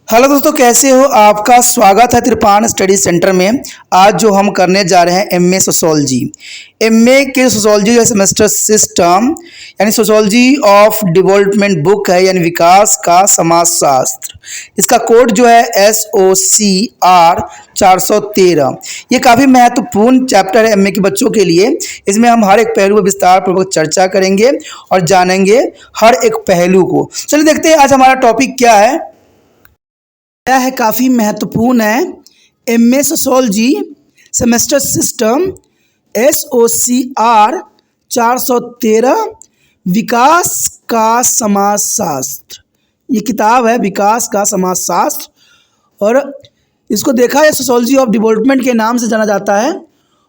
Hello दोस्तों, कैसे हो? आपका स्वागत है त्रिपान स्टडी सेंटर में। आज जो हम करने जा रहे हैं एमए सोशोलॉजी। एमए के सोशोलॉजी का सेमेस्टर सिस्टम यानी सोशोलॉजी ऑफ डेवलपमेंट बुक है, यानी विकास का समाजशास्त्र। इसका कोड जो है SOCR 413। ये काफ़ी महत्वपूर्ण चैप्टर है एमए के बच्चों के लिए। इसमें हम हर एक पहलू पर विस्तार पूर्वक चर्चा करेंगे और जानेंगे हर एक पहलू को। चलिए देखते हैं आज हमारा टॉपिक क्या है। यह है काफ़ी महत्वपूर्ण है MA sociology semester system SOCR 413 विकास का समाजशास्त्र। ये किताब है विकास का समाजशास्त्र और इसको देखा है सोशोलॉजी ऑफ डेवलपमेंट के नाम से जाना जाता है।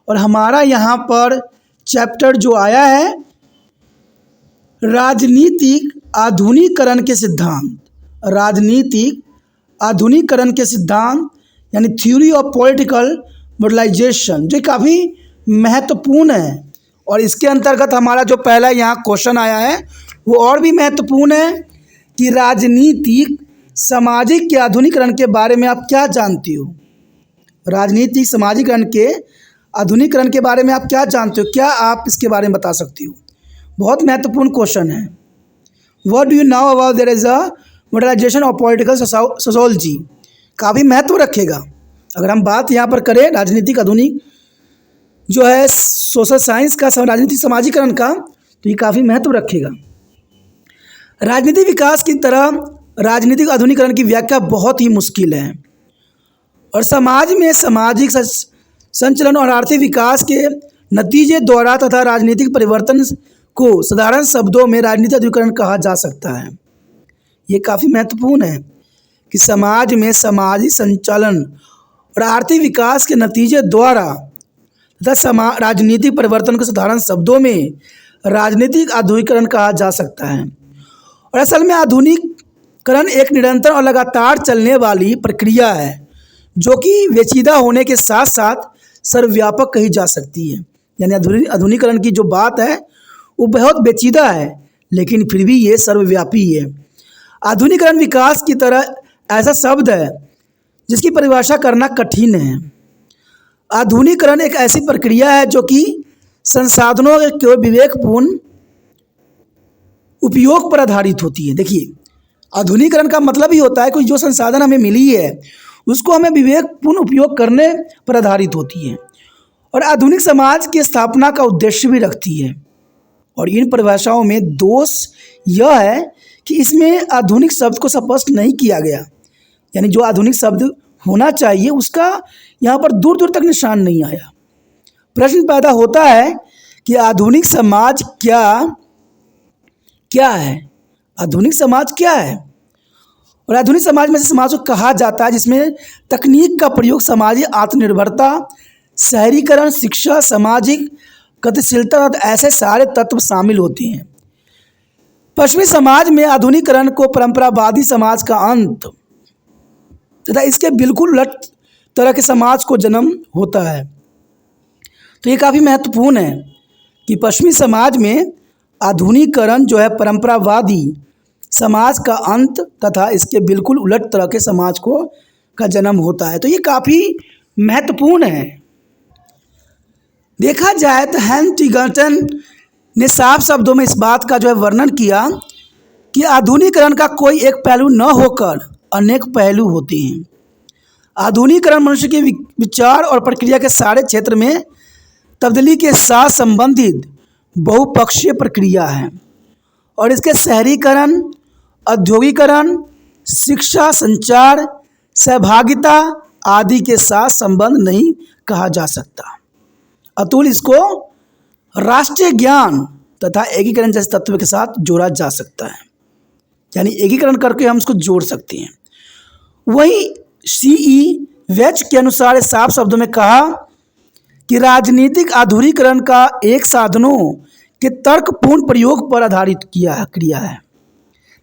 और हमारा यहाँ पर चैप्टर जो आया है राजनीतिक आधुनिकीकरण के सिद्धांत। राजनीतिक आधुनिकीकरण के सिद्धांत यानी थ्योरी ऑफ पॉलिटिकल मॉडर्नाइजेशन, जो काफ़ी महत्वपूर्ण है। और इसके अंतर्गत हमारा जो पहला यहाँ क्वेश्चन आया है वो और भी महत्वपूर्ण है कि राजनीतिक सामाजिक के आधुनिकीकरण के बारे में आप क्या जानती हो। राजनीतिक सामाजिकरण के आधुनिकीकरण के बारे में आप क्या जानते हो, क्या आप इसके बारे में बता सकती हो? बहुत महत्वपूर्ण क्वेश्चन है। What do you know about there is a modernization of political sociology. काफ़ी महत्व रखेगा। अगर हम बात यहाँ पर करें राजनीतिक आधुनिक जो है सोशल साइंस का राजनीतिक समाजीकरण का, तो ये काफ़ी महत्व रखेगा। राजनीतिक विकास की तरह राजनीतिक आधुनिकीकरण की व्याख्या बहुत ही मुश्किल है और समाज में सामाजिक संचलन और आर्थिक विकास के नतीजे द्वारा तथा राजनीतिक परिवर्तन को साधारण शब्दों में राजनीतिक आधुनिकीकरण कहा जा सकता है। ये काफ़ी महत्वपूर्ण है कि समाज में सामाजिक संचालन और आर्थिक विकास के नतीजे द्वारा तथा राजनीतिक परिवर्तन को साधारण शब्दों में राजनीतिक आधुनिकीकरण कहा जा सकता है। और असल में आधुनिकीकरण एक निरंतर और लगातार चलने वाली प्रक्रिया है जो कि पेचीदा होने के साथ साथ सर्वव्यापक कही जा सकती है। यानी आधुनिकीकरण की जो बात है वो बहुत पेचीदा है, लेकिन फिर भी ये सर्वव्यापी है। आधुनिकीकरण विकास की तरह ऐसा शब्द है जिसकी परिभाषा करना कठिन है। आधुनिकीकरण एक ऐसी प्रक्रिया है जो कि संसाधनों के विवेकपूर्ण उपयोग पर आधारित होती है। देखिए, आधुनिकीकरण का मतलब ही होता है कि जो संसाधन हमें मिली है उसको हमें विवेकपूर्ण उपयोग करने पर आधारित होती है और आधुनिक समाज की स्थापना का उद्देश्य भी रखती है। और इन परिभाषाओं में दोष यह है कि इसमें आधुनिक शब्द को स्पष्ट नहीं किया गया, यानी जो आधुनिक शब्द होना चाहिए उसका यहाँ पर दूर दूर तक निशान नहीं आया। प्रश्न पैदा होता है कि आधुनिक समाज क्या है? आधुनिक समाज क्या है? और आधुनिक समाज में से समाज को कहा जाता है जिसमें तकनीक का प्रयोग, सामाजिक आत्मनिर्भरता, शहरीकरण, शिक्षा, सामाजिक गतिशीलता, ऐसे सारे तत्व शामिल होते हैं। पश्चिमी समाज में आधुनिकीकरण को परंपरावादी समाज का अंत तथा इसके बिल्कुल उलट तरह के समाज को जन्म होता है। तो ये काफ़ी महत्वपूर्ण है कि पश्चिमी समाज में आधुनिकीकरण जो है परंपरावादी समाज का अंत तथा इसके बिल्कुल उलट तरह के समाज का जन्म होता है। तो ये काफ़ी महत्वपूर्ण है। देखा जाए तो हेंटिगटन ने साफ शब्दों में इस बात का जो है वर्णन किया कि आधुनिकीकरण का कोई एक पहलू न होकर अनेक पहलू होते हैं। आधुनिकीकरण मनुष्य के विचार और प्रक्रिया के सारे क्षेत्र में तब्दीली के साथ संबंधित बहुपक्षीय प्रक्रिया है और इसके शहरीकरण, औद्योगिकरण, शिक्षा, संचार, सहभागिता आदि के साथ संबंध नहीं कहा जा सकता। अतुल इसको राष्ट्रीय ज्ञान तथा एकीकरण जैसे तत्व के साथ जोड़ा जा सकता है, यानी एकीकरण करके हम इसको जोड़ सकते हैं। वहीं CE वेच के अनुसार साफ शब्दों में कहा कि राजनीतिक आधुनिकीकरण का एक साधनों के तर्कपूर्ण प्रयोग पर आधारित क्रिया है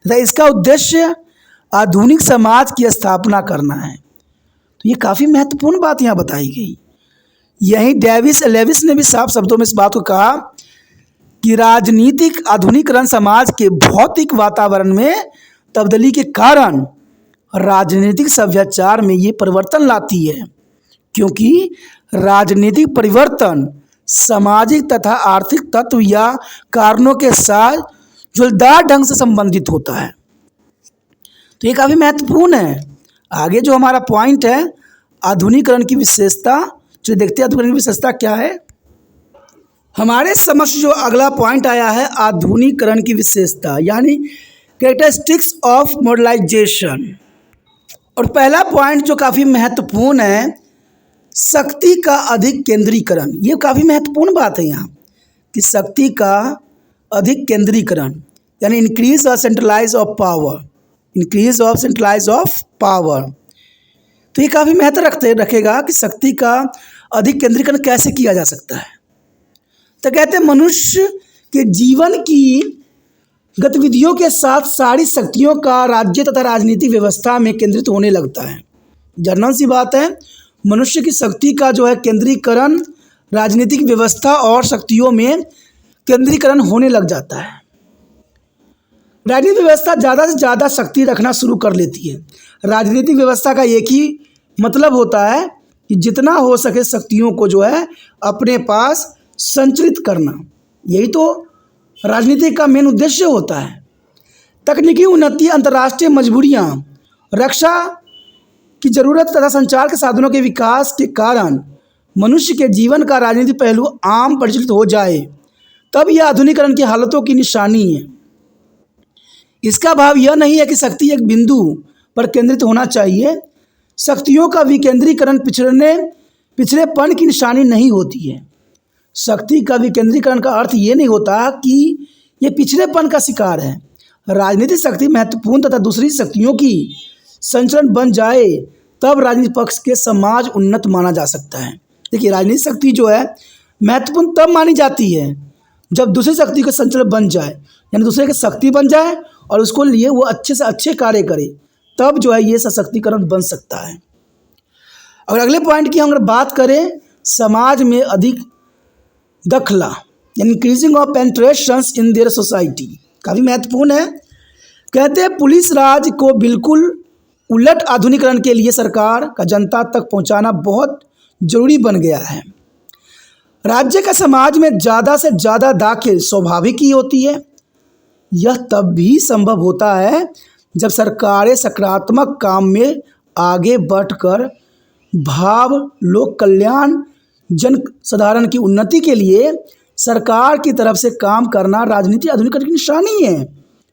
तथा इसका उद्देश्य आधुनिक समाज की स्थापना करना है। तो ये काफ़ी महत्वपूर्ण बात यहाँ बताई गई। यही डेविस लेविस ने भी साफ शब्दों में इस बात को कहा कि राजनीतिक आधुनिकीकरण समाज के भौतिक वातावरण में तब्दीली के कारण राजनीतिक सभ्याचार में ये परिवर्तन लाती है, क्योंकि राजनीतिक परिवर्तन सामाजिक तथा आर्थिक तत्व या कारणों के साथ जोरदार ढंग से संबंधित होता है। तो ये काफ़ी महत्वपूर्ण है। आगे जो हमारा पॉइंट है आधुनिकीकरण की विशेषता, जो देखते हैं आधुनिकीकरण की विशेषता क्या है। हमारे समक्ष जो अगला पॉइंट आया है आधुनिकीकरण की विशेषता यानी कैरेक्टरिस्टिक्स ऑफ मॉडर्नाइजेशन। और पहला पॉइंट जो काफ़ी महत्वपूर्ण है, शक्ति का अधिक केंद्रीकरण। ये काफ़ी महत्वपूर्ण बात है यहाँ कि शक्ति का अधिक केंद्रीकरण यानी increase of centralize of power, increase of centralize of power. तो ये काफ़ी महत्व रखेगा कि शक्ति का अधिक केंद्रीकरण कैसे किया जा सकता है। तो कहते हैं मनुष्य के जीवन की गतिविधियों के साथ सारी शक्तियों का राज्य तथा राजनीतिक व्यवस्था में केंद्रित होने लगता है। जनरल सी बात है, मनुष्य की शक्ति का जो है केंद्रीकरण राजनीतिक व्यवस्था और शक्तियों में केंद्रीकरण होने लग जाता है। राजनीतिक व्यवस्था ज़्यादा से ज़्यादा शक्ति रखना शुरू कर लेती है। राजनीतिक व्यवस्था का एक ही मतलब होता है कि जितना हो सके शक्तियों को जो है अपने पास संचलित करना। यही तो राजनीति का मेन उद्देश्य होता है। तकनीकी उन्नति, अंतर्राष्ट्रीय मजबूरियां, रक्षा की ज़रूरत तथा संचार के साधनों के विकास के कारण मनुष्य के जीवन का राजनीतिक पहलू आम प्रचलित हो जाए, तब यह आधुनिकीकरण की हालतों की निशानी है। इसका भाव यह नहीं है कि शक्ति एक बिंदु पर केंद्रित होना चाहिए। शक्तियों का विकेंद्रीकरण पिछड़ेपन की निशानी नहीं होती है। शक्ति का विकेंद्रीकरण का अर्थ ये नहीं होता कि ये पिछड़ेपन का शिकार है। राजनीतिक शक्ति महत्वपूर्ण तथा दूसरी शक्तियों की संचरण बन जाए तब राजनीतिक पक्ष के समाज उन्नत माना जा सकता है। देखिए, राजनीतिक शक्ति जो है महत्वपूर्ण तब मानी जाती है जब दूसरी शक्ति का संचलन बन जाए, यानी दूसरे की शक्ति बन जाए और उसको लिए वो अच्छे से अच्छे कार्य करे, तब जो है ये सशक्तिकरण बन सकता है। और अगले पॉइंट की हम अगर बात करें, समाज में अधिक दखला यानी increasing of penetrations in their society, काफ़ी महत्वपूर्ण है। कहते हैं पुलिस राज को बिल्कुल उलट आधुनिकीकरण के लिए सरकार का जनता तक पहुंचाना बहुत जरूरी बन गया है। राज्य का समाज में ज़्यादा से ज़्यादा दाखिल स्वाभाविक ही होती है। यह तब भी संभव होता है जब सरकारें सकारात्मक काम में आगे बढ़कर भाव लोक कल्याण जन साधारण की उन्नति के लिए सरकार की तरफ से काम करना राजनीति आधुनिकीकरण की निशानी है।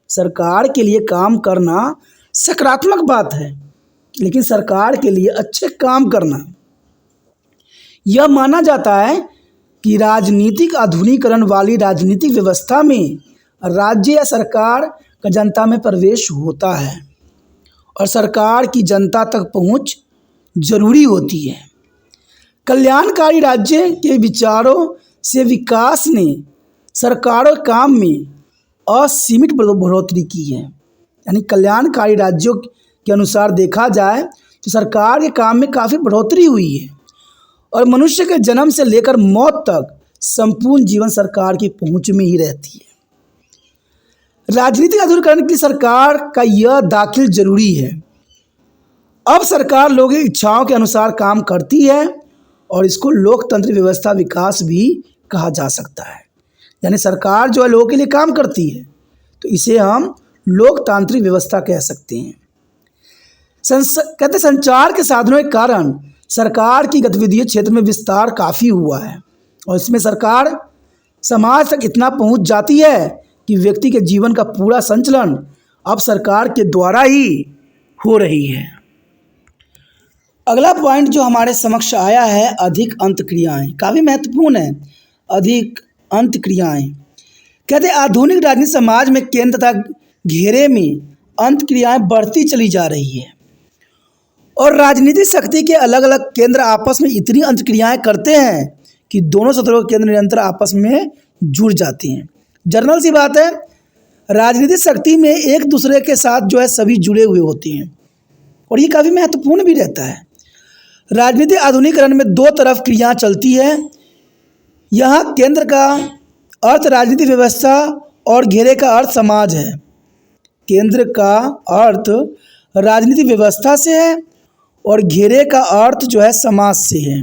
सरकार के लिए काम करना सकारात्मक बात है, लेकिन सरकार के लिए अच्छे काम करना यह माना जाता है कि राजनीतिक आधुनिकीकरण वाली राजनीतिक व्यवस्था में राज्य या सरकार का जनता में प्रवेश होता है और सरकार की जनता तक पहुंच जरूरी होती है। कल्याणकारी राज्य के विचारों से विकास ने सरकारों काम में असीमित बढ़ोतरी की है। यानी कल्याणकारी राज्यों के अनुसार देखा जाए तो सरकार के काम में काफ़ी बढ़ोतरी हुई है और मनुष्य के जन्म से लेकर मौत तक संपूर्ण जीवन सरकार की पहुंच में ही रहती है। राजनीतिक आधुनिकीकरण की सरकार का यह दाखिल जरूरी है। अब सरकार लोगों की इच्छाओं के अनुसार काम करती है और इसको लोकतंत्र व्यवस्था विकास भी कहा जा सकता है। यानी सरकार जो है लोगों के लिए काम करती है, तो इसे हम लोकतांत्रिक व्यवस्था कह सकते हैं। कहते संचार के साधनों के कारण सरकार की गतिविधियों क्षेत्र में विस्तार काफ़ी हुआ है और इसमें सरकार समाज तक इतना पहुंच जाती है कि व्यक्ति के जीवन का पूरा संचालन अब सरकार के द्वारा ही हो रही है। अगला पॉइंट जो हमारे समक्ष आया है अधिक अंतक्रियाएं, काफ़ी महत्वपूर्ण है। अधिक अंतक्रियाएं कहते हैं आधुनिक राजनीतिक समाज में केंद्र तथा घेरे में अंतक्रियाएं बढ़ती चली जा रही है और राजनीतिक शक्ति के अलग अलग केंद्र आपस में इतनी अंतक्रियाएं करते हैं कि दोनों सत्रों के केंद्र निरंतर आपस में जुड़ जाती हैं। जनरल सी बात है, राजनीतिक शक्ति में एक दूसरे के साथ जो है सभी जुड़े हुए होते हैं और ये काफ़ी महत्वपूर्ण भी रहता है। राजनीतिक आधुनिकीकरण में दो तरफ क्रिया चलती है। यहाँ केंद्र का अर्थ राजनीतिक व्यवस्था और घेरे का अर्थ समाज है। केंद्र का अर्थ राजनीतिक व्यवस्था से है और घेरे का अर्थ जो है समाज से है।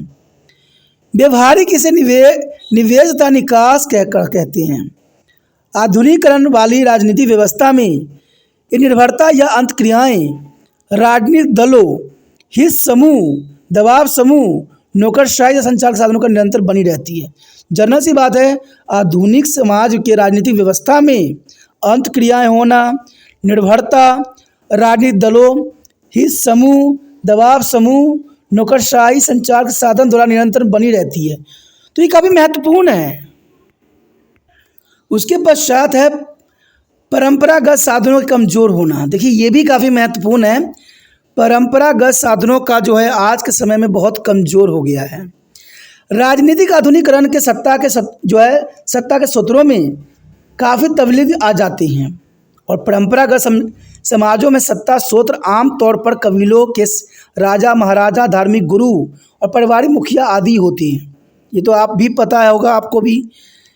व्यवहारिक इसे निवेश तथा निकास कहते हैं। आधुनिकीकरण वाली राजनीतिक व्यवस्था में ये निर्भरता या अंतक्रियाएं राजनीतिक दलों, हित समूह, दबाव समूह, नौकरशाही या संचालक साधनों का निरंतर बनी रहती है। जनरल सी बात है, आधुनिक समाज के राजनीतिक व्यवस्था में अंतक्रियाएं होना, निर्भरता राजनीतिक दलों, हित समूह, दबाव समूह, नौकरशाही संचार के साधन द्वारा निरंतर बनी रहती है। तो ये काफ़ी महत्वपूर्ण है। उसके पश्चात है परंपरागत साधनों का कमज़ोर होना। देखिए ये भी काफ़ी महत्वपूर्ण है। परंपरागत साधनों का जो है आज के समय में बहुत कमज़ोर हो गया है। राजनीतिक आधुनिकीकरण के सत्ता के सूत्रों में काफ़ी तब्दीली आ जाती हैं और परंपरागत समाजों में सत्ता सूत्र आम तौर पर कबीलों के राजा महाराजा, धार्मिक गुरु और पारिवारिक मुखिया आदि होते हैं। ये तो आप भी पता होगा आपको भी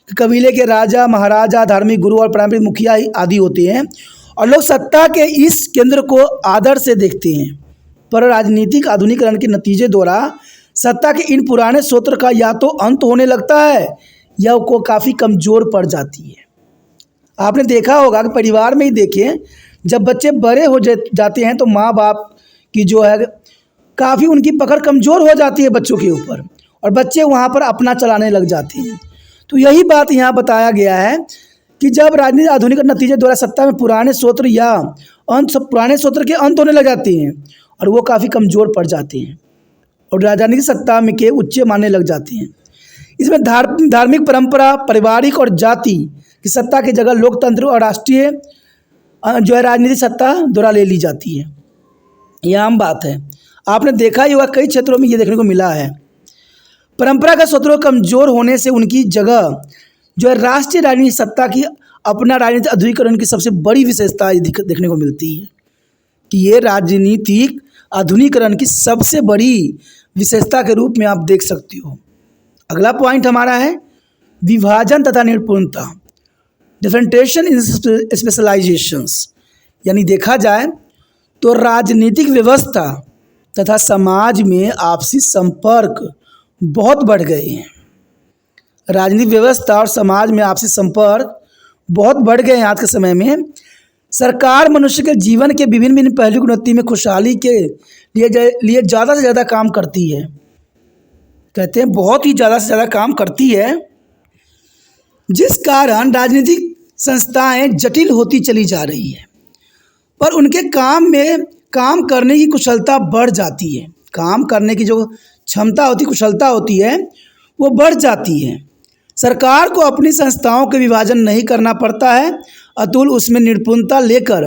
कि कबीले के राजा महाराजा, धार्मिक गुरु और पारिवारिक मुखिया आदि होते हैं और लोग सत्ता के इस केंद्र को आदर से देखते हैं। पर राजनीतिक आधुनिकीकरण के नतीजे द्वारा सत्ता के इन पुराने सूत्र का या तो अंत होने लगता है या वो काफ़ी कमज़ोर पड़ जाती है। आपने देखा होगा कि परिवार में ही देखें, जब बच्चे बड़े हो जाते हैं तो माँ बाप की जो है काफ़ी उनकी पकड़ कमज़ोर हो जाती है बच्चों के ऊपर और बच्चे वहाँ पर अपना चलाने लग जाते हैं। तो यही बात यहाँ बताया गया है कि जब राजनीतिक आधुनिक नतीजे द्वारा सत्ता में पुराने सूत्र या पुराने सूत्र के अंत होने लग जाते हैं और वो काफ़ी कमज़ोर पड़ जाते हैं और राजनीतिक सत्ता में के उच्च मानने लग जाते हैं। इसमें धार्मिक परंपरा, पारिवारिक और जाति की सत्ता की जगह लोकतंत्र और राष्ट्रीय जो है राजनीतिक सत्ता द्वारा ले ली जाती है। यह आम बात है, आपने देखा ही होगा, कई क्षेत्रों में ये देखने को मिला है। परंपरागत सूत्रों कमज़ोर होने से उनकी जगह जो है राष्ट्रीय राजनीतिक सत्ता की अपना राजनीतिक आधुनिकीकरण की सबसे बड़ी विशेषता देखने को मिलती है कि ये राजनीतिक आधुनिकीकरण की सबसे बड़ी विशेषता के रूप में आप देख सकते हो। अगला पॉइंट हमारा है विभाजन तथा निपुणता, डिफरेंटेशन इन स्पेशलाइजेशंस। यानी देखा जाए तो राजनीतिक व्यवस्था तथा समाज में आपसी संपर्क बहुत बढ़ गए हैं। राजनीतिक व्यवस्था और समाज में आपसी संपर्क बहुत बढ़ गए हैं आज के समय में। सरकार मनुष्य के जीवन के विभिन्न पहलू की उन्नति में खुशहाली के लिए ज़्यादा से ज़्यादा काम करती है। कहते हैं बहुत ही ज़्यादा से ज़्यादा काम करती है, जिस कारण राजनीतिक संस्थाएं जटिल होती चली जा रही है, पर उनके काम करने की कुशलता बढ़ जाती है। काम करने की जो क्षमता होती, कुशलता होती है, वो बढ़ जाती है। सरकार को अपनी संस्थाओं के विभाजन नहीं करना पड़ता है, अतुल उसमें निपुणता लेकर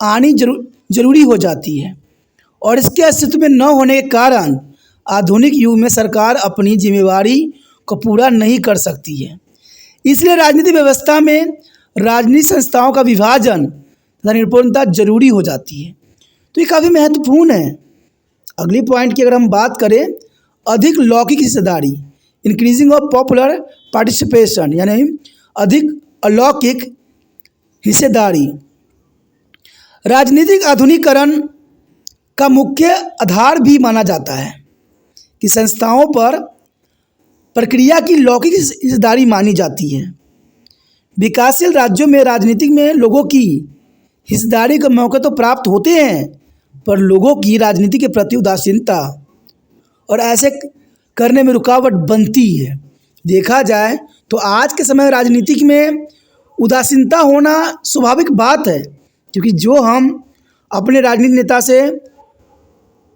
आनी जरूरी हो जाती है और इसके अस्तित्व में न होने के कारण आधुनिक युग में सरकार अपनी जिम्मेवारी को पूरा नहीं कर सकती है। इसलिए राजनीतिक व्यवस्था में राजनीतिक संस्थाओं का विभाजन तथा निपुणता जरूरी हो जाती है। तो ये काफ़ी महत्वपूर्ण है। अगली पॉइंट की अगर हम बात करें, अधिक लौकिक हिस्सेदारी, इंक्रीजिंग ऑफ पॉपुलर पार्टिसिपेशन, यानी अधिक अलौकिक हिस्सेदारी। राजनीतिक आधुनिकीकरण का मुख्य आधार भी माना जाता है कि संस्थाओं पर प्रक्रिया की लौकिक हिस्सेदारी मानी जाती है। विकासशील राज्यों में राजनीतिक में लोगों की हिस्सेदारी के मौके तो प्राप्त होते हैं, पर लोगों की राजनीति के प्रति उदासीनता और ऐसे करने में रुकावट बनती है। देखा जाए तो आज के समय राजनीतिक में उदासीनता होना स्वाभाविक बात है, क्योंकि जो हम अपने राजनीतिक नेता से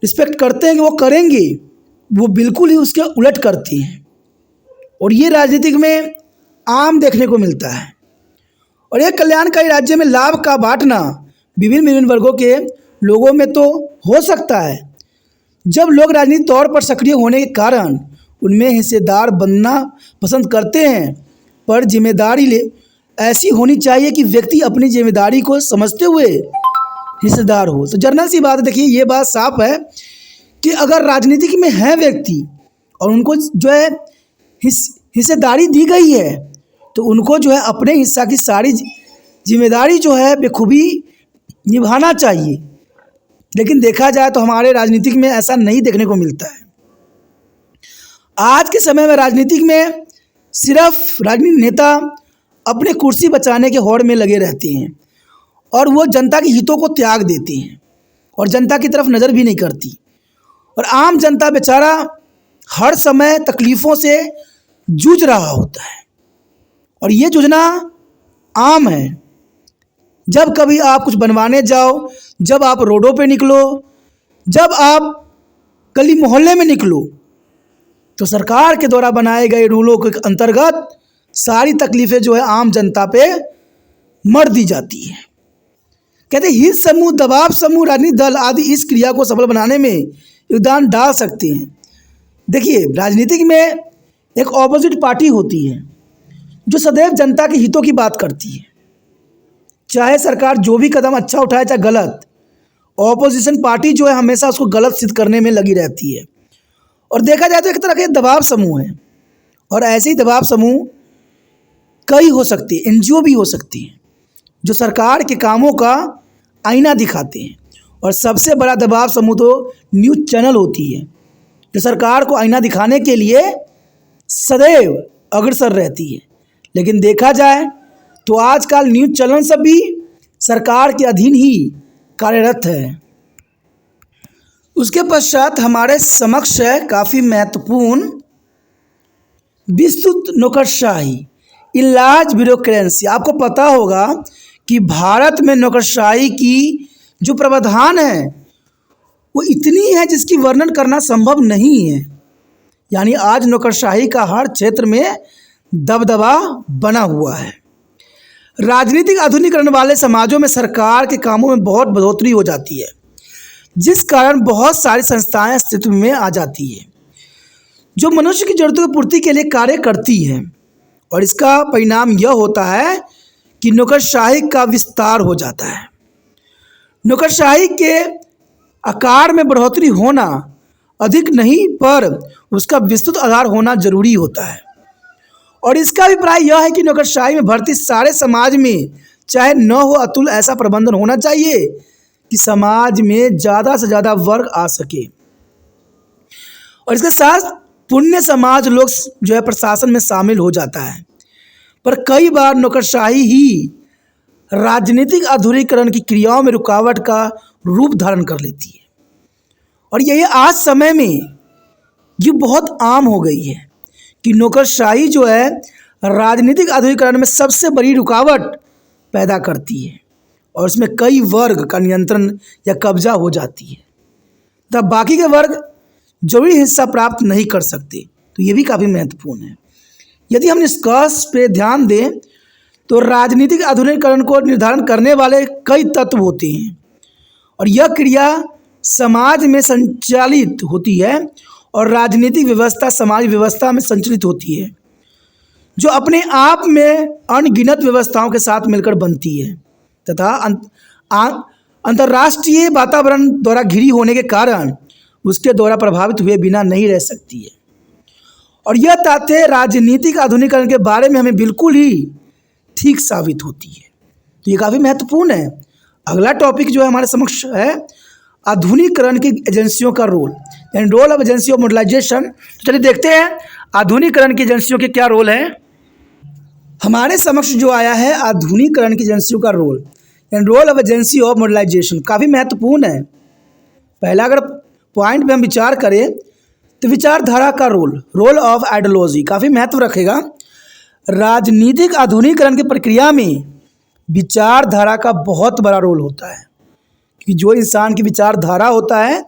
रिस्पेक्ट करते हैं कि वो करेंगे, वो बिल्कुल ही उसके उलट करते हैं और ये राजनीतिक में आम देखने को मिलता है। और एक कल्याणकारी राज्य में लाभ का बांटना विभिन्न वर्गों के लोगों में तो हो सकता है, जब लोग राजनीतिक तौर पर सक्रिय होने के कारण उनमें हिस्सेदार बनना पसंद करते हैं, पर जिम्मेदारी ऐसी होनी चाहिए कि व्यक्ति अपनी जिम्मेदारी को समझते हुए हिस्सेदार हो। तो जनरल सी बात है, देखिए ये बात साफ है कि अगर राजनीतिक में है व्यक्ति और उनको जो है हिस्सेदारी दी गई है, तो उनको जो है अपने हिस्सा की सारी जिम्मेदारी जो है बखूबी निभाना चाहिए। लेकिन देखा जाए तो हमारे राजनीतिक में ऐसा नहीं देखने को मिलता है। आज के समय में राजनीतिक में सिर्फ राजनीतिक नेता अपने कुर्सी बचाने के होड़ में लगे रहते हैं और वो जनता के हितों को त्याग देते हैं और जनता की तरफ नज़र भी नहीं करती। और आम जनता बेचारा हर समय तकलीफ़ों से जूझ रहा होता है और ये जूझना आम है। जब कभी आप कुछ बनवाने जाओ, जब आप रोडों पे निकलो, जब आप गली मोहल्ले में निकलो, तो सरकार के द्वारा बनाए गए रूलों के अंतर्गत सारी तकलीफ़ें जो है आम जनता पे मर दी जाती है। कहते हित समूह, दबाव समूह, राजनीतिक दल आदि इस क्रिया को सफल बनाने में योगदान डाल सकते हैं। देखिए, राजनीतिक में एक ऑपोजिट पार्टी होती है जो सदैव जनता के हितों की बात करती है, चाहे सरकार जो भी कदम अच्छा उठाए चाहे गलत। ऑपोजिशन पार्टी जो है हमेशा उसको गलत सिद्ध करने में लगी रहती है। और देखा जाए तो एक तरह के दबाव समूह है और ऐसे ही दबाव समूह कई हो सकते हैं, एनजीओ भी हो सकती हैं जो सरकार के कामों का आईना दिखाते हैं। और सबसे बड़ा दबाव समूह तो न्यूज़ चैनल होती है जो सरकार को आईना दिखाने के लिए सदैव अग्रसर रहती है। लेकिन देखा जाए तो आजकल न्यूज़ चैनल सब भी सरकार के अधीन ही कार्यरत है। उसके पश्चात हमारे समक्ष है काफ़ी महत्वपूर्ण विस्तृत नौकरशाही, इलाज ब्यूरोक्रेसी। आपको पता होगा कि भारत में नौकरशाही की जो प्रावधान है वो इतनी है जिसकी वर्णन करना संभव नहीं है। यानी आज नौकरशाही का हर क्षेत्र में दबदबा बना हुआ है। राजनीतिक आधुनिकीकरण वाले समाजों में सरकार के कामों में बहुत बढ़ोतरी हो जाती है, जिस कारण बहुत सारी संस्थाएं अस्तित्व में आ जाती है जो मनुष्य की जरूरतों की पूर्ति के लिए कार्य करती हैं। और इसका परिणाम यह होता है कि नौकरशाही का विस्तार हो जाता है। नौकरशाही के आकार में बढ़ोतरी होना अधिक नहीं पर उसका विस्तृत आधार होना जरूरी होता है। और इसका अभिप्राय यह है कि नौकरशाही में भर्ती सारे समाज में चाहे न हो अतुल ऐसा प्रबंधन होना चाहिए कि समाज में ज़्यादा से ज़्यादा वर्ग आ सके। और इसके साथ पुण्य समाज लोग जो है प्रशासन में शामिल हो जाता है। पर कई बार नौकरशाही ही राजनीतिक आधुनिकीकरण की क्रियाओं में रुकावट का रूप धारण कर लेती है। और यही आज समय में ये बहुत आम हो गई है कि नौकरशाही जो है राजनीतिक आधुनिकीकरण में सबसे बड़ी रुकावट पैदा करती है और उसमें कई वर्ग का नियंत्रण या कब्जा हो जाती है, तब बाकी के वर्ग जरूरी हिस्सा प्राप्त नहीं कर सकते। तो ये भी काफ़ी महत्वपूर्ण है। यदि हम निष्कर्ष पे ध्यान दें तो राजनीतिक आधुनिकीकरण को निर्धारण करने वाले कई तत्व होते हैं और यह क्रिया समाज में संचालित होती है और राजनीतिक व्यवस्था समाज व्यवस्था में संचालित होती है जो अपने आप में अनगिनत व्यवस्थाओं के साथ मिलकर बनती है तथा अंतर्राष्ट्रीय वातावरण द्वारा घिरी होने के कारण उसके द्वारा प्रभावित हुए बिना नहीं रह सकती है। और यह तथ्य राजनीतिक आधुनिकीकरण के बारे में हमें बिल्कुल ही ठीक साबित होती है। तो ये काफ़ी महत्वपूर्ण है। अगला टॉपिक जो है हमारे समक्ष है आधुनिकीकरण की एजेंसियों का रोल, यानी role of agency of modernization. तो चलिए देखते हैं आधुनिकीकरण की एजेंसियों के क्या रोल है। हमारे समक्ष जो आया है आधुनिकीकरण की एजेंसियों का रोल, यानी role of agency of modernization, काफ़ी महत्वपूर्ण है। पहला अगर पॉइंट पे हम विचार करें तो विचारधारा का रोल ऑफ आइडियोलॉजी काफ़ी महत्व रखेगा। राजनीतिक आधुनिकीकरण की प्रक्रिया में विचारधारा का बहुत बड़ा रोल होता है कि जो इंसान की विचारधारा होता है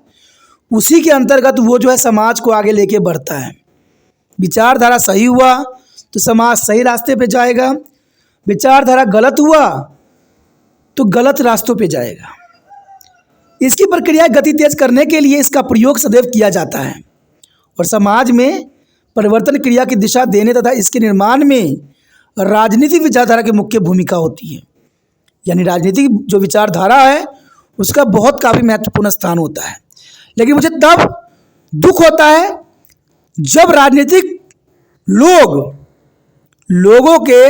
उसी के अंतर्गत वो जो है समाज को आगे लेके बढ़ता है। विचारधारा सही हुआ तो समाज सही रास्ते पे जाएगा, विचारधारा गलत हुआ तो गलत रास्तों पे जाएगा। इसकी प्रक्रिया गति तेज करने के लिए इसका प्रयोग सदैव किया जाता है और समाज में परिवर्तन क्रिया की दिशा देने तथा इसके निर्माण में राजनीतिक विचारधारा की मुख्य भूमिका होती है। यानी राजनीतिक जो विचारधारा है उसका बहुत काफ़ी महत्वपूर्ण स्थान होता है। लेकिन मुझे तब दुख होता है जब राजनीतिक लोगों के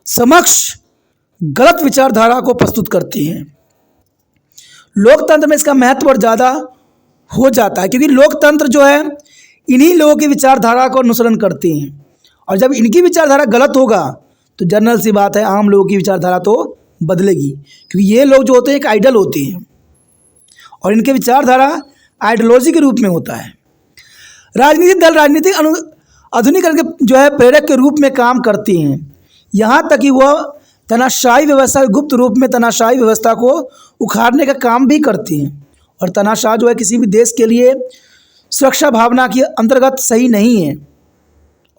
समक्ष गलत विचारधारा को प्रस्तुत करते हैं। लोकतंत्र में इसका महत्व और ज़्यादा हो जाता है, क्योंकि लोकतंत्र जो है इन्हीं लोगों की विचारधारा को अनुसरण करते हैं, और जब इनकी विचारधारा गलत होगा तो जनरल सी बात है आम लोगों की विचारधारा तो बदलेगी, क्योंकि ये लोग जो होते हैं एक आइडल होते हैं और इनके विचारधारा आइडियोलॉजी के रूप में होता है। राजनीतिक दल राजनीतिक आधुनिकीकरण के जो है प्रेरक के रूप में काम करते हैं, यहाँ तक कि वह तानाशाही व्यवस्था, गुप्त रूप में तानाशाही व्यवस्था को उखाड़ने का काम भी करते हैं। और तानाशाह जो है किसी भी देश के लिए सुरक्षा भावना के अंतर्गत सही नहीं है।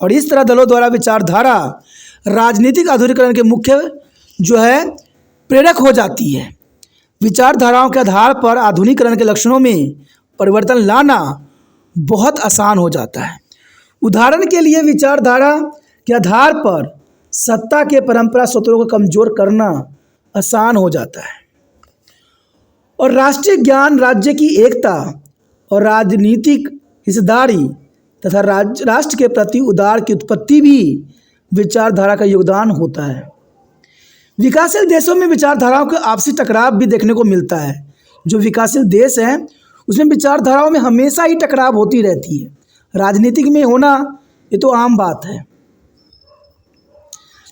और इस तरह दलों द्वारा विचारधारा राजनीतिक आधुनिकीकरण के मुख्य जो है प्रेरक हो जाती है। विचारधाराओं के आधार पर आधुनिकीकरण के लक्षणों में परिवर्तन लाना बहुत आसान हो जाता है। उदाहरण के लिए विचारधारा के आधार पर सत्ता के परंपरा सूत्रों को कमजोर करना आसान हो जाता है, और राष्ट्रीय ज्ञान, राज्य की एकता और राजनीतिक हिस्सेदारी तथा राष्ट्र के प्रति उदार की उत्पत्ति भी विचारधारा का योगदान होता है। विकासशील देशों में विचारधाराओं का आपसी टकराव भी देखने को मिलता है। जो विकासशील देश हैं उसमें विचारधाराओं में हमेशा ही टकराव होती रहती है। राजनीतिक में होना ये तो आम बात है,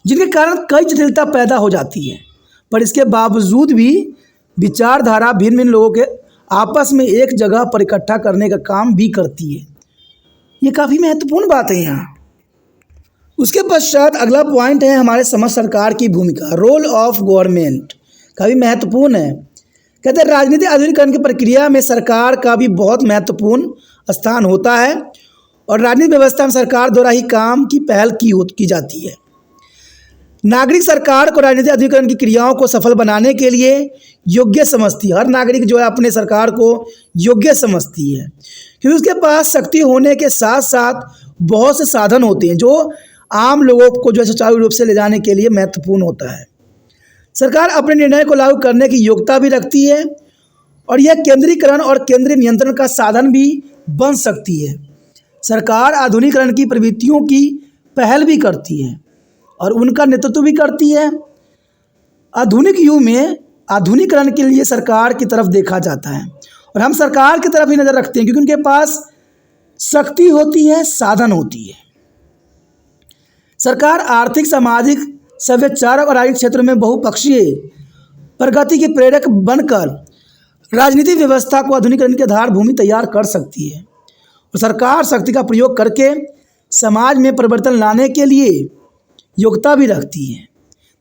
जिनके कारण कई जटिलता पैदा हो जाती है, पर इसके बावजूद भी विचारधारा भिन्न भिन्न लोगों के आपस में एक जगह पर इकट्ठा करने का काम भी करती है। ये काफ़ी महत्वपूर्ण बात है यहाँ। उसके पश्चात अगला पॉइंट है हमारे समाज सरकार की भूमिका, रोल ऑफ गवर्नमेंट, काफ़ी महत्वपूर्ण है। कहते हैं राजनीतिक आधुनिकीकरण की प्रक्रिया में सरकार का भी बहुत महत्वपूर्ण स्थान होता है, और राजनीतिक व्यवस्था में सरकार द्वारा ही काम की पहल की जाती है। नागरिक सरकार को राजनीतिक आधुनिकीकरण की क्रियाओं को सफल बनाने के लिए योग्य समझती है। हर नागरिक जो है अपने सरकार को योग्य समझती है, क्योंकि उसके पास शक्ति होने के साथ साथ बहुत से साधन होते हैं जो आम लोगों को जो है सुचारू रूप से ले जाने के लिए महत्वपूर्ण होता है। सरकार अपने निर्णय को लागू करने की योग्यता भी रखती है, और यह केंद्रीकरण और केंद्रीय नियंत्रण का साधन भी बन सकती है। सरकार आधुनिकीकरण की प्रवृत्तियों की पहल भी करती है और उनका नेतृत्व भी करती है। आधुनिक युग में आधुनिकीकरण के लिए सरकार की तरफ देखा जाता है, और हम सरकार की तरफ ही नज़र रखते हैं, क्योंकि उनके पास शक्ति होती है, साधन होती है। सरकार आर्थिक, सामाजिक, सभ्यचारक और राजनीतिक क्षेत्रों में बहुपक्षीय प्रगति के प्रेरक बनकर राजनीतिक व्यवस्था को आधुनिकीकरण की आधारभूमि तैयार कर सकती है, और सरकार शक्ति का प्रयोग करके समाज में परिवर्तन लाने के लिए योग्यता भी रखती है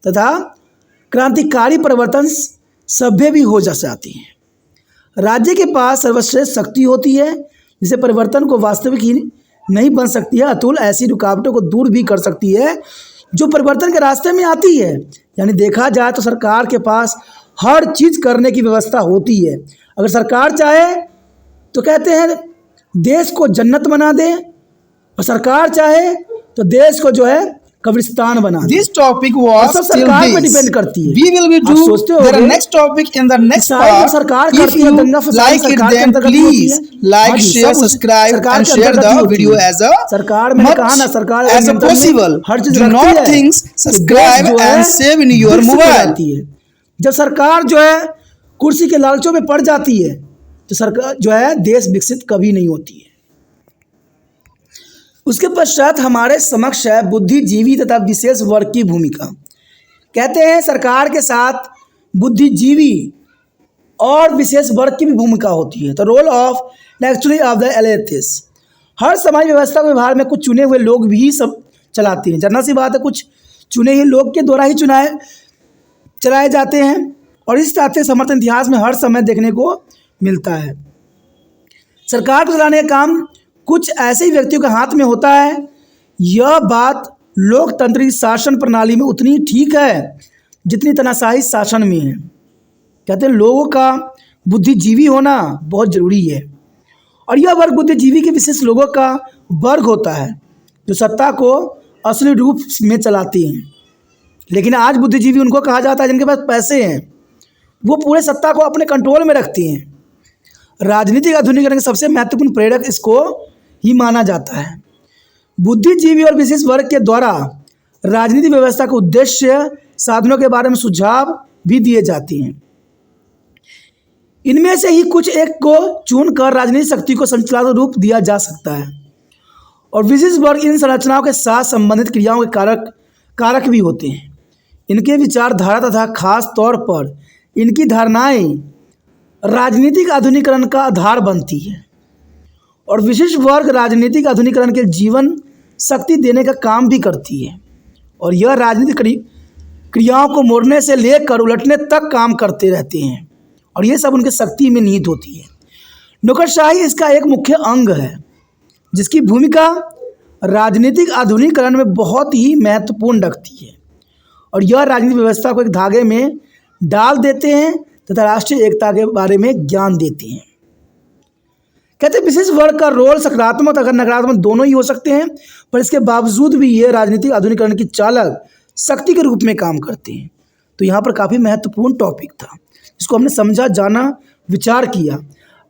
तथा क्रांतिकारी परिवर्तन सभ्य भी हो जाती है। राज्य के पास सर्वश्रेष्ठ शक्ति होती है जिसे परिवर्तन को वास्तविक ही नहीं बन सकती है, अतुल ऐसी रुकावटों को दूर भी कर सकती है जो परिवर्तन के रास्ते में आती है। यानी देखा जाए तो सरकार के पास हर चीज़ करने की व्यवस्था होती है। अगर सरकार चाहे तो कहते हैं देश को जन्नत बना दे, और सरकार चाहे तो देश को जो है कब्रिस्तान बना दे। This topic was सब till सरकार पे this. डिपेंड करती है। We will be आप do सोचते the होंगे next topic in the next सारी जो part. सरकार If करती है, you दंगा फसाद like it, सरकार के then अंतर्गत ही होती please है। like, हाँ जी, share, सब subscribe सरकार and के share अंतर्गत ही the होती video है। as a सरकार मैंने कहा ना, सरकार much as a नियंत्रण में possible. हर चीज Do रखती not है। things तो subscribe देश जो है and save in your विकसित हो mobile. जाती है। जब सरकार जो है कुर्सी के लालचों में पड़ जाती है तो सरकार जो है देश विकसित कभी नहीं होती है। उसके पश्चात हमारे समक्ष है बुद्धिजीवी तथा विशेष वर्ग की भूमिका। कहते हैं सरकार के साथ बुद्धिजीवी और विशेष वर्ग की भी भूमिका होती है। तो role of naturally of the elites, हर समाज व्यवस्था के व्यवहार में कुछ चुने हुए लोग भी सब चलाते हैं। जनरल सी बात है, कुछ चुने हुए लोग के द्वारा ही चलाए जाते हैं, और इस तरह समर्थन इतिहास में हर समय देखने को मिलता है। सरकार को चलाने का काम कुछ ऐसे ही व्यक्तियों के हाथ में होता है। यह बात लोकतांत्रिक शासन प्रणाली में उतनी ठीक है जितनी तानाशाही शासन में है। कहते हैं लोगों का बुद्धिजीवी होना बहुत ज़रूरी है, और यह वर्ग बुद्धिजीवी के विशेष लोगों का वर्ग होता है जो सत्ता को असली रूप में चलाते हैं। लेकिन आज बुद्धिजीवी उनको कहा जाता है जिनके पास पैसे हैं, वो पूरे सत्ता को अपने कंट्रोल में रखते हैं। राजनीतिक आधुनिकीकरण के सबसे महत्वपूर्ण प्रेरक इसको ही माना जाता है। बुद्धिजीवी और विशेष वर्ग के द्वारा राजनीतिक व्यवस्था के उद्देश्य, साधनों के बारे में सुझाव भी दिए जाते हैं। इनमें से ही कुछ एक को चुनकर राजनीतिक शक्ति को संचालक रूप दिया जा सकता है और विशिष्ट वर्ग इन संरचनाओं के साथ संबंधित क्रियाओं के कारक भी होते हैं। इनके विचारधारा तथा खास तौर पर इनकी धारणाएं राजनीतिक आधुनिकीकरण का आधार बनती है और विशिष्ट वर्ग राजनीतिक आधुनिकीकरण के जीवन शक्ति देने का काम भी करती है और यह राजनीतिक क्रियाओं को मोड़ने से लेकर उलटने तक काम करते रहते हैं और ये सब उनके शक्ति में निहित होती है। नौकरशाही इसका एक मुख्य अंग है जिसकी भूमिका राजनीतिक आधुनिकीकरण में बहुत ही महत्वपूर्ण रखती है और यह राजनीतिक व्यवस्था को एक धागे में डाल देते हैं तथा राष्ट्रीय एकता के बारे में ज्ञान देते हैं। कहते हैं विशेष वर्ग का रोल सकारात्मक अगर नकारात्मक दोनों ही हो सकते हैं, पर इसके बावजूद भी ये राजनीतिक आधुनिकीकरण की चालक शक्ति के रूप में काम करते हैं। तो यहाँ पर काफ़ी महत्वपूर्ण टॉपिक था जिसको हमने समझा, जाना, विचार किया।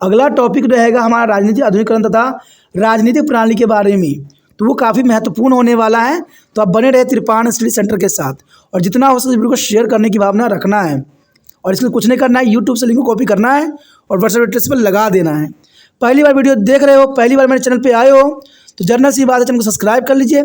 अगला टॉपिक रहेगा हमारा राजनीतिक आधुनिकीकरण तथा राजनीतिक प्रणाली के बारे में, तो वो काफ़ी महत्वपूर्ण होने वाला है। तो आप बने रहे त्रिपाण स्टडी सेंटर के साथ और जितना हो सके वीडियो को शेयर करने की भावना रखना है और इसमें कुछ नहीं करना है, यूट्यूब से लिंक को कॉपी करना है और व्हाट्सएप एड्रेस पर लगा देना है। पहली बार वीडियो देख रहे हो, पहली बार मेरे चैनल पे आए हो तो जर्नल सी बात है, चैनल को सब्सक्राइब कर लीजिए।